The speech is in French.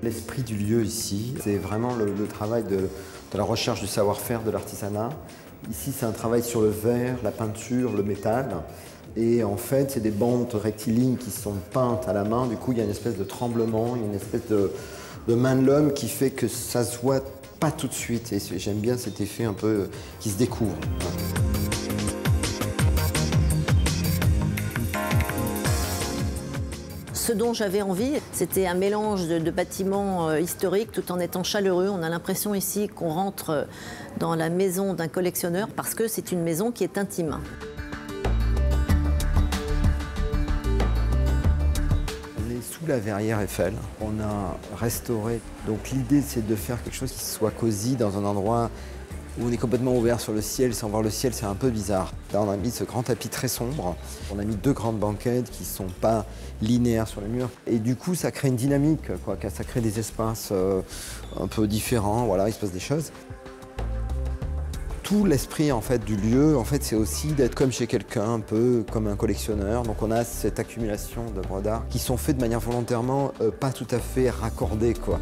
l'esprit du lieu ici. C'est vraiment le travail de la recherche du savoir-faire de l'artisanat. Ici, c'est un travail sur le verre, la peinture, le métal. Et en fait, c'est des bandes rectilignes qui sont peintes à la main. Du coup, il y a une espèce de tremblement, il y a une espèce de main de l'homme qui fait que ça se voit pas tout de suite. Et j'aime bien cet effet un peu qui se découvre. Ce dont j'avais envie, c'était un mélange de bâtiments historiques tout en étant chaleureux. On a l'impression ici qu'on rentre dans la maison d'un collectionneur parce que c'est une maison qui est intime. On est sous la verrière Eiffel. On a restauré. Donc l'idée, c'est de faire quelque chose qui soit cosy dans un endroit où on est complètement ouvert sur le ciel. Sans voir le ciel, c'est un peu bizarre. Là, on a mis ce grand tapis très sombre. On a mis 2 grandes banquettes qui ne sont pas linéaires sur les murs. Et du coup, ça crée une dynamique, quoi. Ça crée des espaces un peu différents. Voilà, il se passe des choses. Tout l'esprit en fait, du lieu, en fait, c'est aussi d'être comme chez quelqu'un, un peu comme un collectionneur. Donc on a cette accumulation d'œuvres d'art qui sont faites de manière volontairement pas tout à fait raccordée, quoi.